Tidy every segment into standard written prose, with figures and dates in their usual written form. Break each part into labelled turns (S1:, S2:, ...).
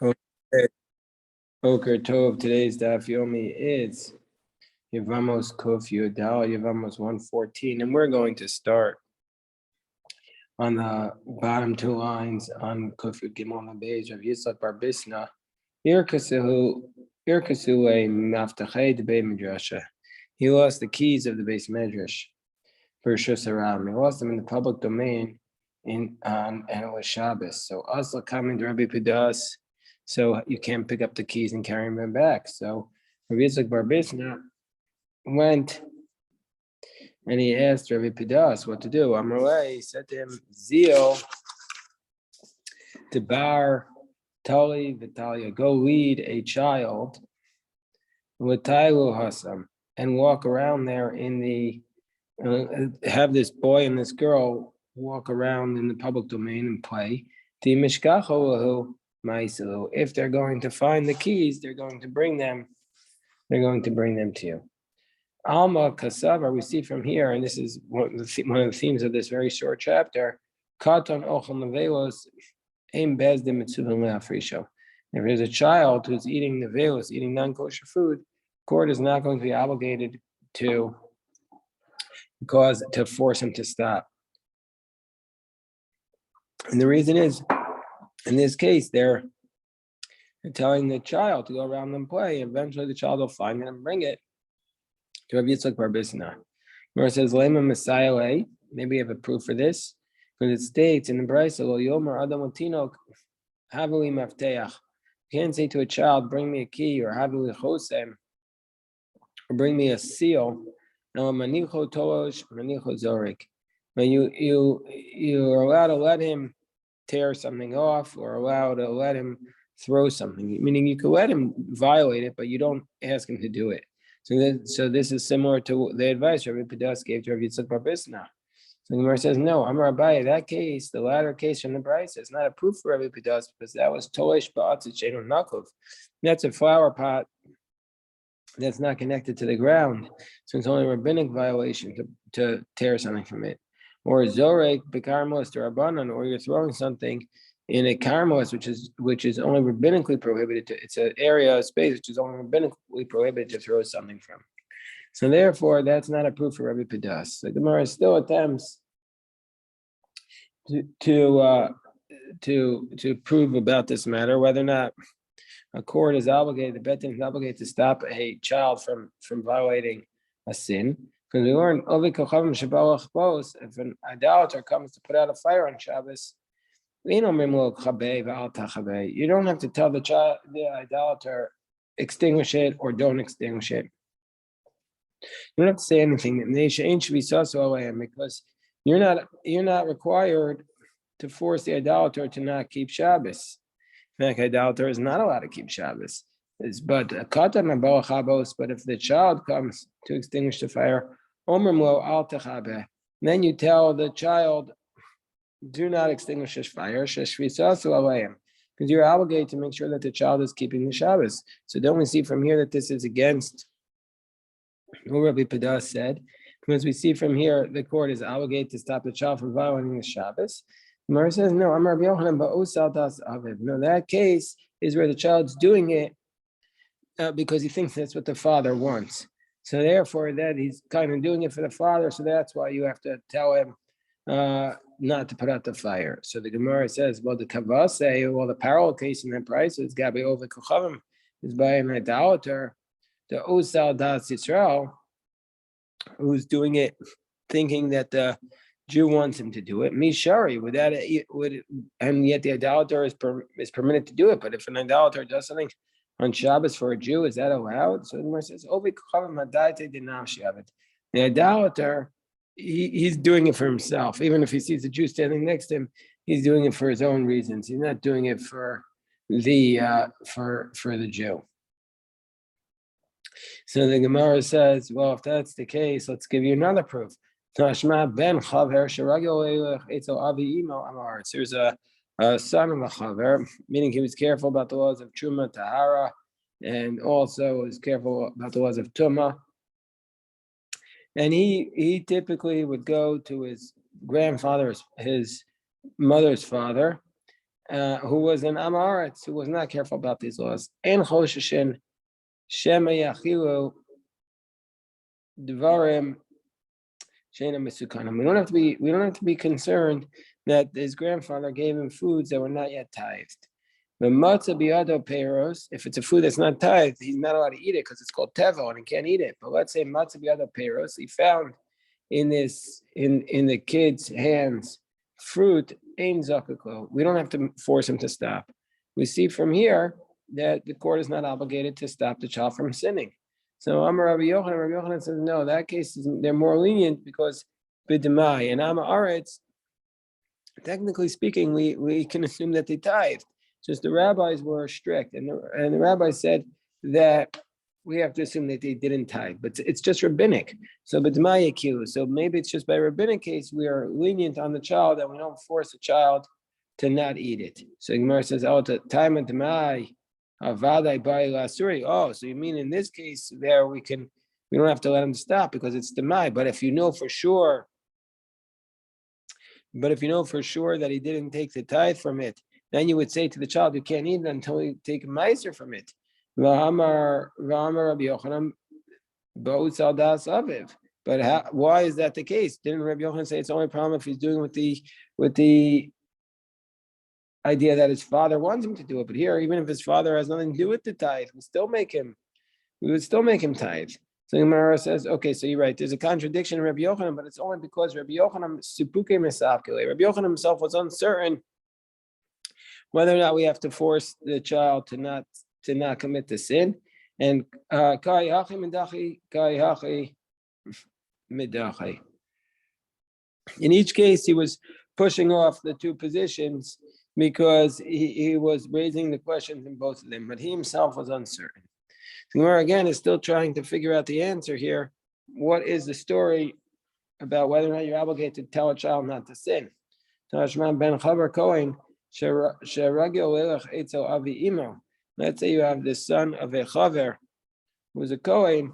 S1: Okay. Boker Tov. Today's Daf Yomi is Yevamos Kuf Yudal, Yevamos 114, and we're going to start on the bottom two lines on Kuf Yud Gimel Beis of Yitzchak Bar Bisna. Irkasuhu Naftachei de Beit Midrasha. He lost the keys of the base medrash for Shus Haram. He lost them in the public domain and it was Shabbos. So Asla coming to Rabbi Pidas. So you can't pick up the keys and carry them back. So Rabbi Yitzchak Bar Bisna went and he asked Rabbi Pidas what to do. Amrullah, he said to him, Zeal to Bar Tali Vitalia, go lead a child with Tailu Hasam and walk around there in the have this boy and this girl walk around in the public domain and play. If they're going to find the keys, they're going to bring them to you. Alma Kasava, we see from here, and this is one of the themes of this very short chapter. Katan Ochel Nevelos Aim Bezdim Mitzuvim Leafrisho. If there's a child who's eating nevelos, eating non-kosher food, the court is not going to be obligated to force him to stop. And the reason is, in this case, they're telling the child to go around and play. Eventually, the child will find it and bring it to Rabbi Yitzchak Bar Bisna. Where it says, Lema Messiah, maybe we have a proof for this, because it states in the Brisa, Lo Yomer Adam Otinok, Havili Mafteach. You can't say to a child, bring me a key, or Havili Chosem, or bring me a seal. Now, Manicho Tolosh, Manicho Zorik. But you are allowed to let him tear something off, or allowed to let him throw something. Meaning you can let him violate it, but you don't ask him to do it. So this is similar to the advice Rabbi Pidas gave to Rabbi Yitzchak Bar Bisna. So the Gemara says, no, Amar Abaye, that case, the latter case from the Brisa, is not a proof for Rabbi Pidas because that was Tolesh Ba'atzit Sheinu Nakov. That's a flower pot that's not connected to the ground. So it's only a rabbinic violation to tear something from it. Or Zorek Bekarmos to Rabbanan, or you're throwing something in a karmos, which is only rabbinically prohibited it's an area of space which is only rabbinically prohibited to throw something from. So therefore, that's not a proof for Rabbi Pidas. The Gemara still attempts to prove about this matter, whether or not a court is obligated, the Bet Din is obligated to stop a child from violating a sin. Because we learn, if an idolater comes to put out a fire on Shabbos, you don't have to tell the idolater, extinguish it or don't extinguish it. You don't have to say anything because you're not required to force the idolater to not keep Shabbos. In fact, idolater is not allowed to keep Shabbos. But if the child comes to extinguish the fire, then you tell the child, do not extinguish this fire, because you're obligated to make sure that the child is keeping the Shabbos. So don't we see from here that this is against what Rabbi Pidas said? Because we see from here the court is obligated to stop the child from violating the Shabbos. Gemara says, no, I'm Rabbi Yochanan, but no, that case is where the child's doing it because he thinks that's what the father wants. So therefore, that he's kind of doing it for the father, so that's why you have to tell him not to put out the fire. So the Gemara says, well, the the parallel case in that price is Gabi Over Kochavim is by an idolater, the Osal Das Yisrael, who's doing it thinking that the Jew wants him to do it. Mishari, and yet the idolater is permitted to do it. But if an idolater does something on Shabbos for a Jew, is that allowed? So the Gemara says, the idolater, he's doing it for himself. Even if he sees a Jew standing next to him, he's doing it for his own reasons. He's not doing it for the Jew. So the Gemara says, well, if that's the case, let's give you another proof. There's a son of a chaver, meaning he was careful about the laws of Truma, Tahara, and also was careful about the laws of Tumah. And he typically would go to his grandfather, his mother's father, who was an Amaretz, who was not careful about these laws. En choshishin shema yachilu dvarim sheina misukanim. We don't have to be concerned that his grandfather gave him foods that were not yet tithed. The matzah biado peiros, if it's a food that's not tithed, he's not allowed to eat it because it's called tevel and he can't eat it. But let's say matzah biado peiros, he found in the kid's hands fruit, ein zakuklo. We don't have to force him to stop. We see from here that the court is not obligated to stop the child from sinning. So Amar Rabbi Yochanan says, no, that case they're more lenient because b'demai and Amaretz, technically speaking, we can assume that they tithed. Just the rabbis were strict, and the rabbis said that we have to assume that they didn't tithe, but it's just rabbinic. So b'demai yakilu. So maybe it's just by rabbinic case we are lenient on the child and we don't force a child to not eat it. So Gemara says, oh, to time of demai. Oh, so you mean in this case there we don't have to let him stop because it's demai. But if you know for sure that he didn't take the tithe from it, then you would say to the child, you can't eat it until you take a meiser from it. But why is that the case? Didn't Rabbi Yochanan say it's only a problem if he's doing with the idea that his father wants him to do it? But here, even if his father has nothing to do with the tithe, we would still make him tithe. So Gemara says, okay, so you're right. There's a contradiction in Rabbi Yochanan, but it's only because Rabbi Yochanan sipuke misafkele. Rabbi Yochanan himself was uncertain whether or not we have to force the child to not commit the sin. And kai hachi midachi, kai hachi midachi. In each case, he was pushing off the two positions because he was raising the questions in both of them, but he himself was uncertain. Gemara again is still trying to figure out the answer here. What is the story about whether or not you're obligated to tell a child not to sin? Let's say you have the son of a chaver who was a Kohen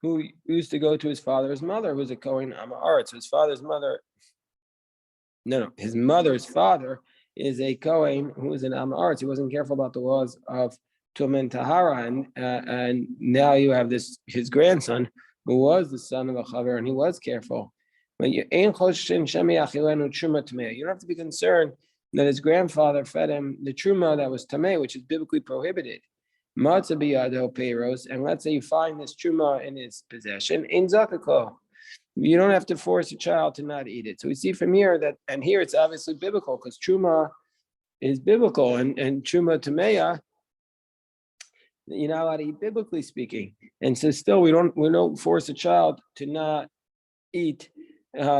S1: who used to go to his father's mother, who was a Kohen Amaretz. So his mother's father is a Kohen who is an Amaretz. He wasn't careful about the laws of Tum and Tahara, and now you have his grandson who was the son of a Chaver, and he was careful. But you don't have to be concerned that his grandfather fed him the truma that was tameh, which is biblically prohibited. Matzah biyado peiros, and let's say you find this truma in his possession, in zakako. You don't have to force a child to not eat it. So we see from here that, and here it's obviously biblical because truma is biblical, and truma tameya, you're not allowed to eat biblically speaking. And so still we don't force a child to not eat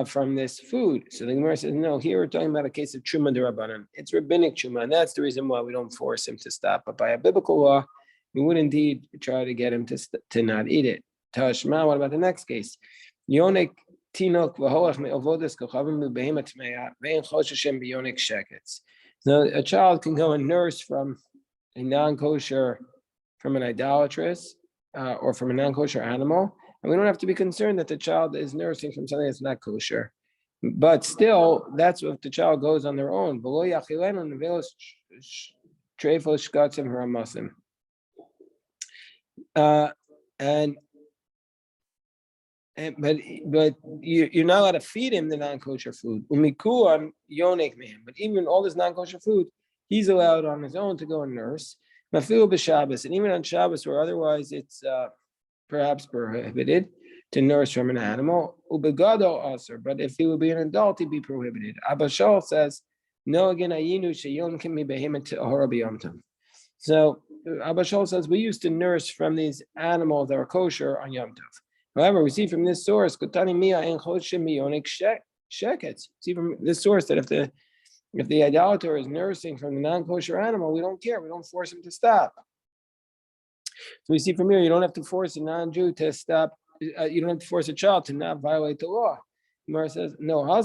S1: from this food. So the Gemara says, no, here we're talking about a case of truma d'Rabbanan. It's rabbinic truma, and that's the reason why we don't force him to stop. But by a biblical law, we would indeed try to get him to not eat it. Tashma, what about the next case? Yonik tinok v'holach me'ovodas kochavim l'behemat me'ah ve'en chosheshem b'yonik sheketz. Now, a child can go and nurse from a non-kosher, from an idolatrous, or from a non-kosher animal, and we don't have to be concerned that the child is nursing from something that's not kosher. But still, that's if the child goes on their own. But you're not allowed to feed him the non-kosher food. But even all this non-kosher food, he's allowed on his own to go and nurse. And even on Shabbos, where otherwise it's perhaps prohibited to nurse from an animal, ubegado also. But if he would be an adult, he'd be prohibited. Abba Shaul says, no again ayinu sheyom kimi behemet tahora b'yom. So Abba Shaul says we used to nurse from these animals that are kosher on Yom Tov. However, we see from this source, see from this source that if the idolater is nursing from the non-kosher animal, we don't care. We don't force him to stop. So we see from here, you don't have to force a non-Jew to stop. You don't have to force a child to not violate the law. Gemara says, no, no, in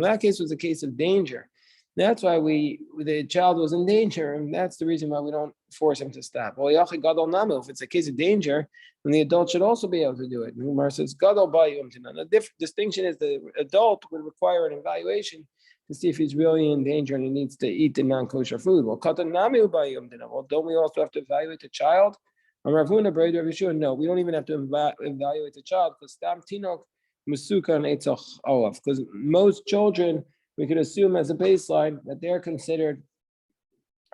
S1: that case was a case of danger. That's why the child was in danger, and that's the reason why we don't force him to stop. Well, if it's a case of danger, then the adult should also be able to do it. And Gemara says, the distinction is the adult would require an evaluation to see if he's really in danger and he needs to eat the non-kosher food. Well, don't we also have to evaluate the child? No, we don't even have to evaluate the child because because most children, we could assume as a baseline that they're considered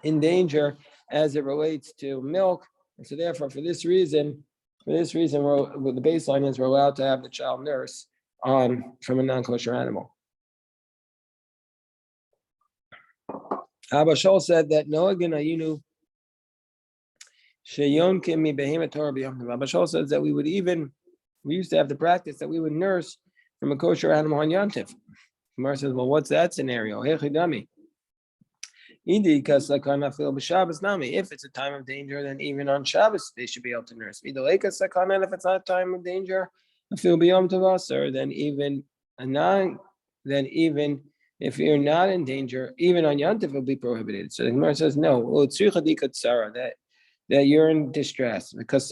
S1: in danger as it relates to milk. And so therefore, for this reason, the baseline is we're allowed to have the child nurse on from a non-kosher animal. Abba Shol said that Noagin Ayinu Sheyon Kimi Behema Torah B'Yom. Abba Shol says that we used to have the practice that we would nurse from a kosher animal on Yontif. Gemara says, well, what's that scenario? Hechidami. If it's a time of danger, then even on Shabbos they should be able to nurse. If it's not a time of danger, then even if you're not in danger, even on Yontif will be prohibited. So the Gemara says no. That you're in distress because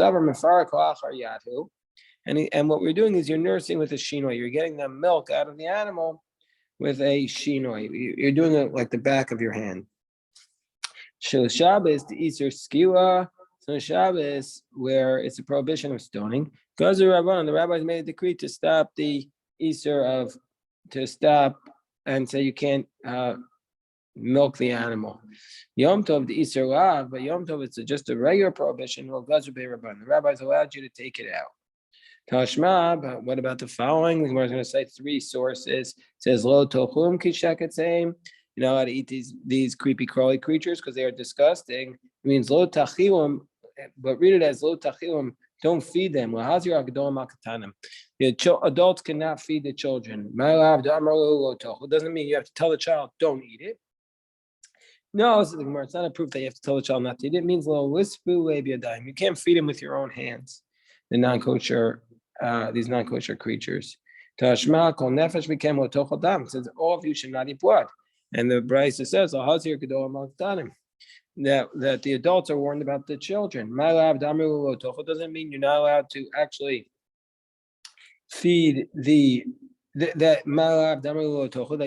S1: and what we're doing is you're nursing with a shinoi. You're getting the milk out of the animal with a shinoi. You're doing it like the back of your hand. Shel Shabbos, the Easter Skiwa. So Shabbos, where it's a prohibition of stoning, Gazer Rabbanan, the rabbis made a decree to stop the Easter to stop and say you can't milk the animal. Yom Tov, the Easter Lav, but Yom Tov, it's just a regular prohibition. Well, Gazer Rabbanan, the rabbis allowed you to take it out. Tashma, but what about the following? The Gemara is going to cite three sources. It says Lo Tochum Kishaketzim. You're not allowed to eat these creepy crawly creatures because they are disgusting. It means Lo Tachilum, but read it as Lo Tachilum. Don't feed them. The adults cannot feed the children. It doesn't mean you have to tell the child don't eat it. No, it's not a proof that you have to tell the child not to eat it. It means you can't feed them with your own hands. The non-kosher, these non-kosher creatures. Tashma kol nefesh v'kem lo tochel dam. It says all of you should not eat blood. And the Brisa says that the adults are warned about the children. Doesn't mean you're not allowed to actually feed that you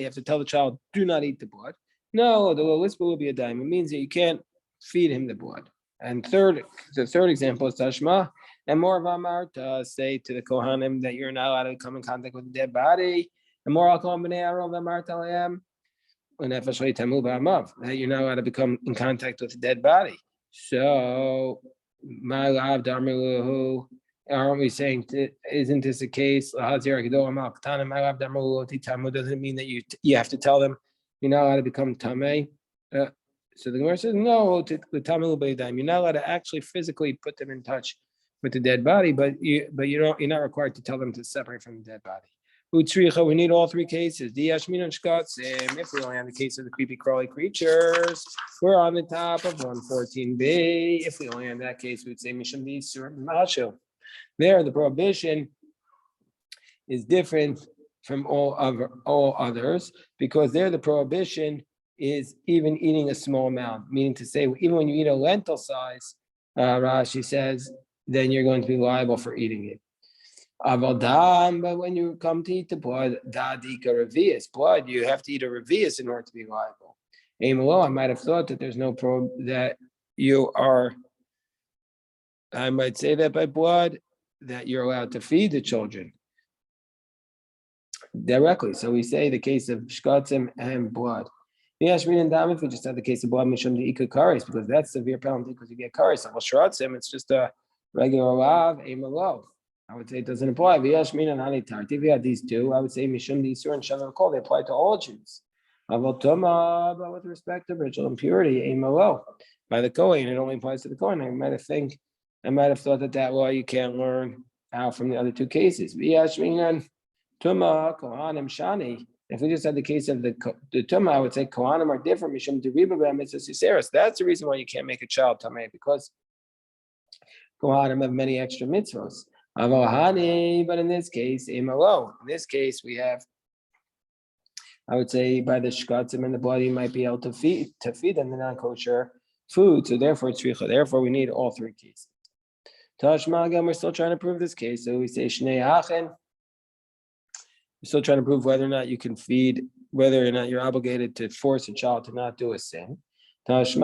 S1: have to tell the child do not eat the blood. No, the lowest will be a dime. It means that you can't feed him the blood. And the third example is Tashma. And more of Amar to say to the Kohanim that you're not allowed to come in contact with the dead body. And more Al-Kohan B'nei Aaron Amar Talayam. That you're not allowed to become in contact with the dead body. So, aren't we saying, isn't this the case? Doesn't mean that you have to tell them you're not allowed to become tamei. So the Gemara says, no, you're not allowed to actually physically put them in touch with the dead body, but you're not required to tell them to separate from the dead body. We need all three cases. If we only have the case of the creepy crawly creatures, we're on the top of 114b. If we only have that case, we'd say Misham Yisur Mashu. There, the prohibition is different from all others because there the prohibition is even eating a small amount, meaning to say even when you eat a lentil size, Rashi says, then you're going to be liable for eating it. But when you come to eat the blood, blood, you have to eat a revius in order to be liable. I might have thought that there's no that you are. I might say that by blood that you're allowed to feed the children directly. So we say the case of shkatzim and blood. If we just have the case of blood, because that's severe penalty because you get kares. It's just a regular lav, I would say it doesn't apply. If you had these two, I would say Mishum Disur and Shalom Kol, they apply to all Jews. But with respect to ritual impurity, by the Kohen, it only applies to the Kohen. I might have thought that law you can't learn out from the other two cases. If we just had the case of the Tumah, I would say Kohanim are different. Mishum Deribah Mitzvahs. That's the reason why you can't make a child Tameh, because Kohanim have many extra mitzvahs. But in this case, we have, I would say, by the shkatzim and the blood, you might be able to feed them the non-kosher food. So therefore, it's richa. Therefore, we need all three cases. Tashma, again, we're still trying to prove this case. So we say shnei hachen. We're still trying to prove whether or not you can feed whether or not you're obligated to force a child to not do a sin. Let's say,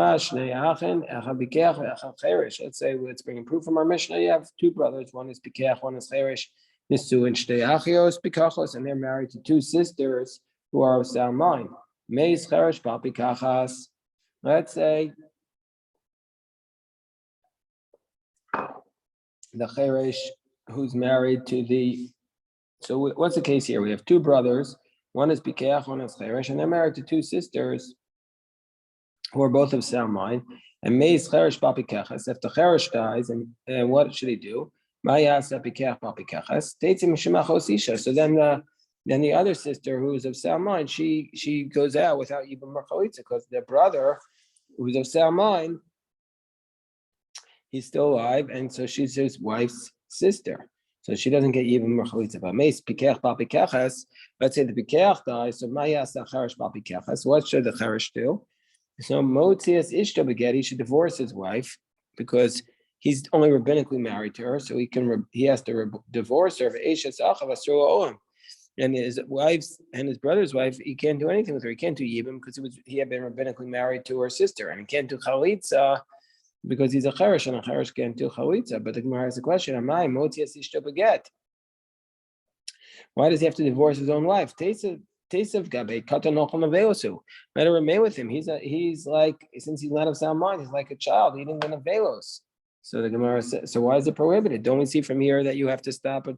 S1: let's bring proof from our Mishnah. You have two brothers, one is Pikech, one is Cherish, Nisu and Shtei Achios, Pikachos, and they're married to two sisters who are of sound mind. Meis Cherish Bal Pikachas. Let's say the Cherish who's married to the. So what's the case here? We have two brothers, one is Pikech, one is Cherish, and they're married to two sisters who are both of sound mind. And Meis Cherish Bal Pikachas. If the Cherish dies, and what should he do? So then the other sister who is of sound mind, she goes out without even Merchalitza, because their brother who's of sound mind, he's still alive, and so she's his wife's sister. So she doesn't get even Merchalitza. But Meis Pikech Bal Pikachas, let's say the Pikech dies, so Mayas Cherish Bal Pikachas. What should the Cherish do? So Motzias Ishto Beget, he should divorce his wife, because he's only rabbinically married to her, so he has to divorce her. And his wife's and his brother's wife, he can't do anything with her. He can't do yibum because he had been rabbinically married to her sister, and he can't do chalitza because he's a cherish, and a cherish can't do chalitza. But the Gemara has a question: Amai motias ishto beget? Why does he have to divorce his own wife? Tesav gabe katan ocham avelosu. Let her remain with him. He's like, since he's not of sound mind, he's like a child eating an avelos. So the Gemara says, so why is it prohibited? Don't we see from here that you have to stop a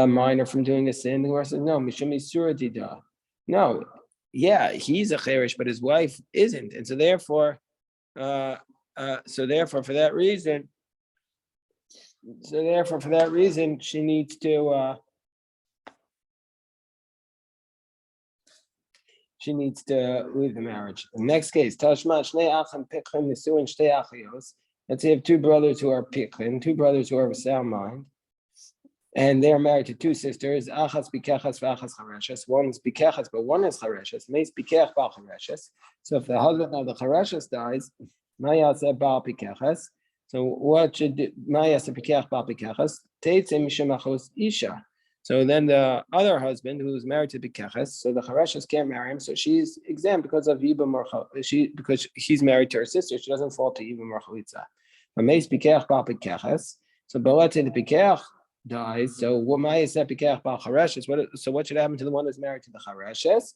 S1: minor from doing a sin? The Gemara says, no, mishum isura dida. No, yeah, he's a cherish, but his wife isn't, and so therefore, for that reason, she needs to. She needs to leave the marriage. The next case, Tashma Shnei Achim Pikhin Nisu and Shtei Achios. Let's say you have two brothers who are Pikhin, two brothers who are of sound mind, and they are married to two sisters. Achas Pikechas v'Achas Chareshes. One is Pikechas, but one is Chareshes. Meis Pikech Bal Chareshes. So if the husband of the Chareshes dies, Mayasa Bal Pikechas. So what should Mayasa Pikech Bal Pikechas? Teitze Mishum Achos Isha. So then the other husband, who is married to Bikeches, so the Chareshes can't marry him, so she's exempt because of Yibam because she's married to her sister, she doesn't fall to Yibam or Chalitza. But Meis Bikech Bal Bikeches, so but let's say the Bikech dies, so what Ma'is Bikech Bal Chareshes, so what should happen to the one who's married to the Chareshes?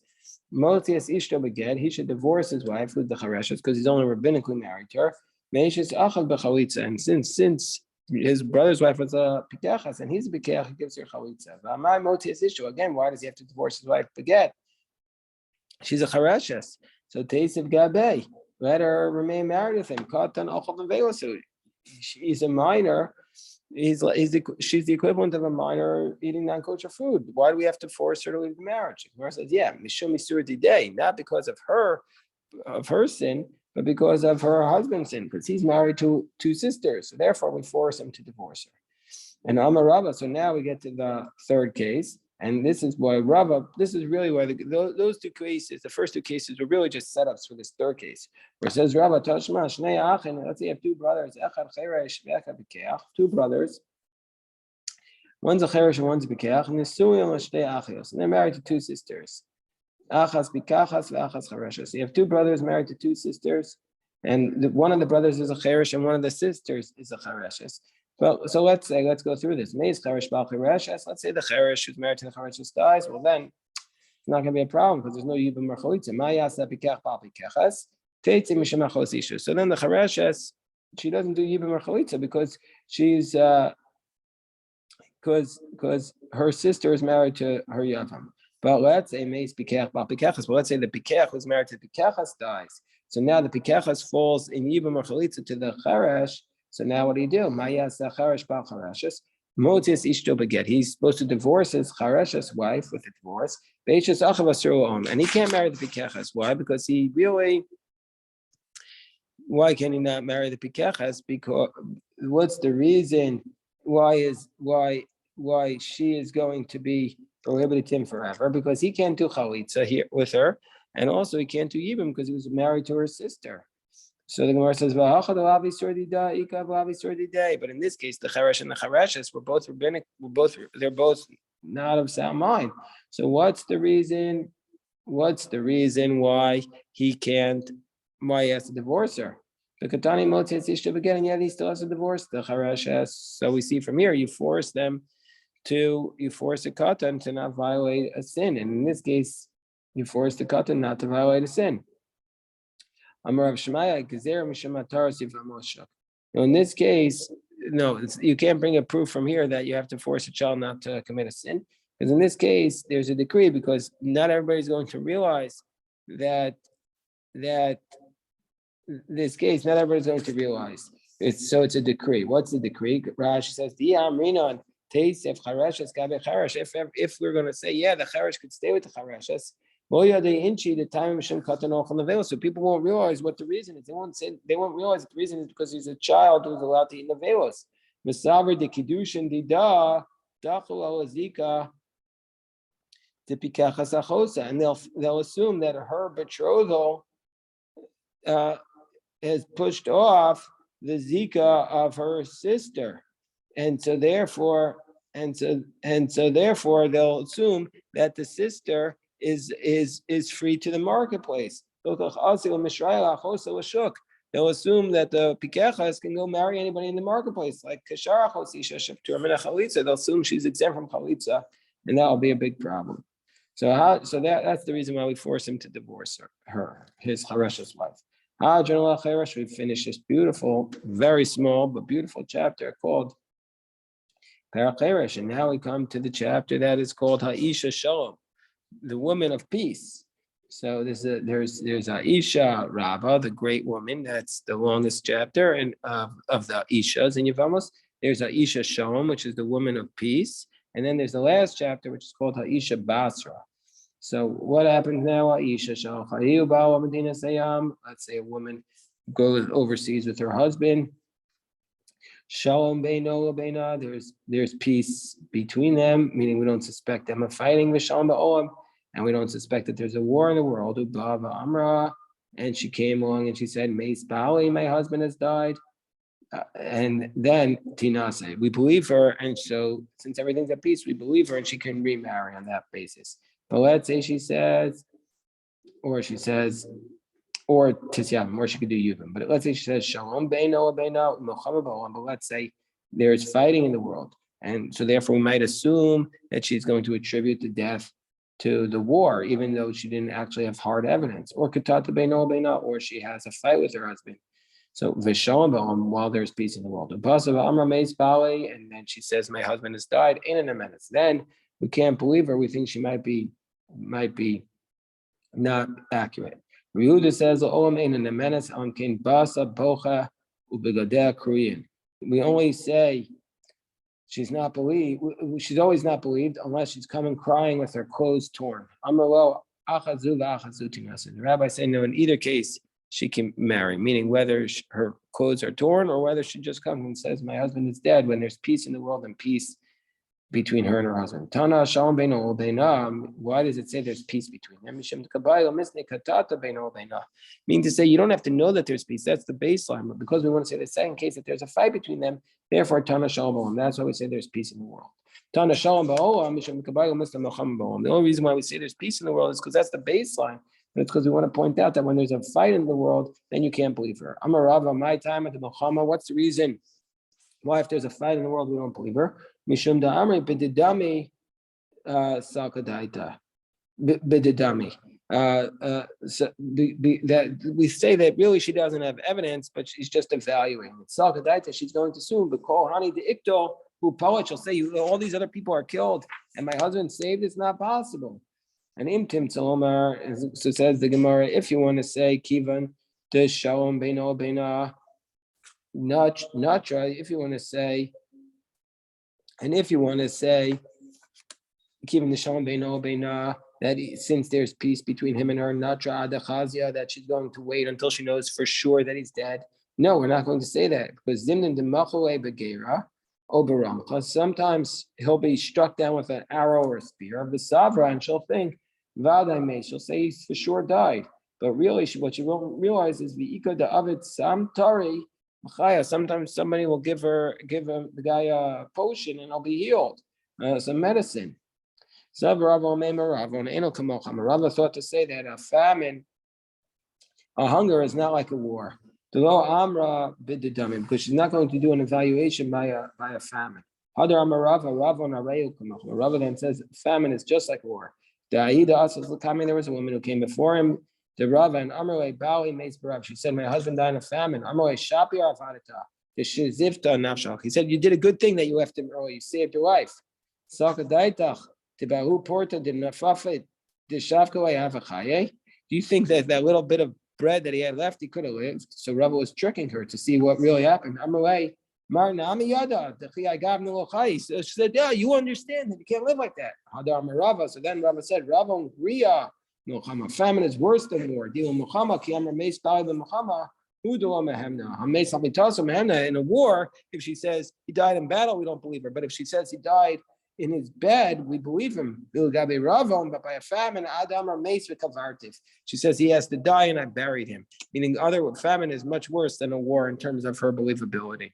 S1: Motias Ishto Beged, he should divorce his wife with the Chareshes because he's only rabbinically married to her. Meishis Achad B'Chalitza, and since his brother's wife was a pikechas, and he's a pikech, he gives her chalitza. My motius issue again. Why does he have to divorce his wife? Beget. She's a chareshes. So teisiv gabe. Let her remain married with him. Katan ochel v'veilasu. She's a minor. She's the equivalent of a minor eating non-kosher food. Why do we have to force her to leave the marriage? The Gemara says, yeah, mishum isur didei, not because of her sin, but because of her husband's sin, because he's married to two sisters. So therefore, we force him to divorce her. And Amar Rava, so now we get to the third case. And this is why this is really why those two cases, the first two cases, were really just setups for this third case. Where it says, Rava, Tashma, Shnei Achin, let's say you have two brothers, Echad Cheresh, Echad Bikeach, two brothers. One's a Cheresh and one's a Bikeach, and they're married to two sisters. Achas Bikachas v'Achas Chareshes. So you have two brothers married to two sisters, and one of the brothers is a Cheresh and one of the sisters is a Chareshes. Well, so let's go through this. Meis Cheresh Bal Chareshes. Let's say the Cheresh who's married to the Chareshes dies. Well, then it's not going to be a problem because there's no Yibum or Chalitza. Mayasa Bikach Bal Bikachas. Teitze Mishum Achos Isha. So then the Chareshes, she doesn't do Yibum or Chalitza because she's because her sister is married to her Yavam. But let's say Meis Pikech Bal Pikechas. But let's say the Pikech who's married to Pikechas dies. So now the Pikechas falls in Yibum or Chalitza to the Charesh. So now what do? Mayas Charesh Bal Chareshes. Motias Ishto Beget. He's supposed to divorce his Chareshes wife with a divorce. Beishas Achav Asur Om. And he can't marry the Pikechas. Why? Because why can he not marry the Pikechas? Because what's the reason why she is going to be prohibited him forever? Because he can't do chalitza here with her, and also he can't do yibum because he was married to her sister. So the Gemara says, but in this case, the Cheresh and the Chareshes were both rabbinic. They're both not of sound mind. So what's the reason? What's the reason why he can't? Why he has to divorce her? The Katani Motzes Ishta again, and yet he still has to divorce the Charash has. So we see from here, you force a katan to not violate a sin, and in this case, you force the katan not to violate a sin. Amar Shemaya Gezer Mishamatar Yevamos. In this case, no, you can't bring a proof from here that you have to force a child not to commit a sin, because in this case, there's a decree, because not everybody's going to realize that this case, not everybody's going to realize. It's a decree. What's the decree? Rashi says, if we're going to say, yeah, the charash could stay with the charash, so people won't realize what the reason is. They won't realize that the reason is because he's a child who's allowed to eat nevelos. Mesaver de kiddushin dida dachul al azika tipikachas achosa, and they'll assume that her betrothal has pushed off the zika of her sister, and so therefore they'll assume that the sister is free to the marketplace. They'll assume that the pikechas can go marry anybody in the marketplace, like kashara chosisha sheftur min chalitza. They'll assume she's exempt from chalitza, and that'll be a big problem. So that's the reason why we force him to divorce his haresh's wife. We finished this beautiful, very small but beautiful chapter called Paracheresh, and now we come to the chapter that is called Ha'isha Shalom, the woman of peace. So there's Aisha Rabbah, the great woman. That's the longest chapter and of the Ishas in Yevamos. There's Aisha Shalom, which is the woman of peace, and then there's the last chapter, which is called Ha'isha Basra. So what happens now? Aisha Shalom. Let's say a woman goes overseas with her husband. Shalom beino beina. There's peace between them, meaning we don't suspect them of fighting. V'shalom ba'olam, and we don't suspect that there's a war in the world. Ubava Amra, and she came along and she said, "Meis Bali, my husband has died." And then Tinase, we believe her, and so since everything's at peace, we believe her, and she can remarry on that basis. But let's say she says, or Tisyam, or she could do Yuvim. But let's say she says Shalom beino beina Muhammad ba'olam. But let's say there's fighting in the world, and so therefore we might assume that she's going to attribute the death to the war, even though she didn't actually have hard evidence. Or Katata beino beina, or she has a fight with her husband. So V'shalom ba'olam, while there's peace in the world. And then she says, "My husband has died." In a minute, then we can't believe her. We think she might be not accurate. Yehuda says, we only say she's not believed. She's always not believed unless she's coming crying with her clothes torn. The rabbi said, no, in either case, she can marry, meaning whether her clothes are torn or whether she just comes and says, my husband is dead, when there's peace in the world and peace between her and her husband. Tana Shalom beino beina. Why does it say there's peace between them? Meaning to say you don't have to know that there's peace. That's the baseline. But because we want to say the second case that there's a fight between them, therefore Tana Shalom ba'olam. That's why we say there's peace in the world. Tana Shalom ba'olam. The only reason why we say there's peace in the world is because that's the baseline. But it's because we want to point out that when there's a fight in the world, then you can't believe her. Amar Rava, my time at the Milchama. What's the reason why, if there's a fight in the world, we don't believe her? Mishum da'amri b'didami salkadaita b'didami. That we say that really she doesn't have evidence, but she's just evaluating. Salkadaita, she's going to assume the kol hani de ikto who poet. She'll say all these other people are killed and my husband saved. It's not possible. And imtim tzolomar, so says the Gemara, if you want to say kivan de shalom beino beina natra, if you want to say. And if you want to say, keeping the shalom beino beina, that since there's peace between him and her, natra adachazia, that she's going to wait until she knows for sure that he's dead. No, we're not going to say that, because zimnin demachole begera oberam. Because sometimes he'll be struck down with an arrow or a spear of the savra, and she'll think vadaime. She'll say he's for sure died, but really, what she won't realize is the ika de avid samtari. Sometimes somebody will give the guy a potion and he'll be healed, some medicine. Rava thought to say that a famine, a hunger is not like a war. Because she's not going to do an evaluation by a famine. Rava then says famine is just like war. There was a woman who came before him, the Rava, and Amrei Bawi Mace Barav. She said, my husband died in a famine. Amrei Shapi Arvadata. He said, you did a good thing that you left him early. You saved your life. Do you think that that little bit of bread that he had left, he could have lived? So Rava was tricking her to see what really happened. So she said, yeah, you understand that you can't live like that. So then Rava said, famine is worse than war. In a war, if she says he died in battle, we don't believe her. But if she says he died in his bed, we believe him. But by a famine, she says he has to die and I buried him. Meaning famine is much worse than a war in terms of her believability.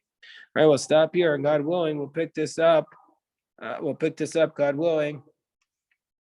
S1: All right, we'll stop here, and God willing, we'll pick this up. God willing,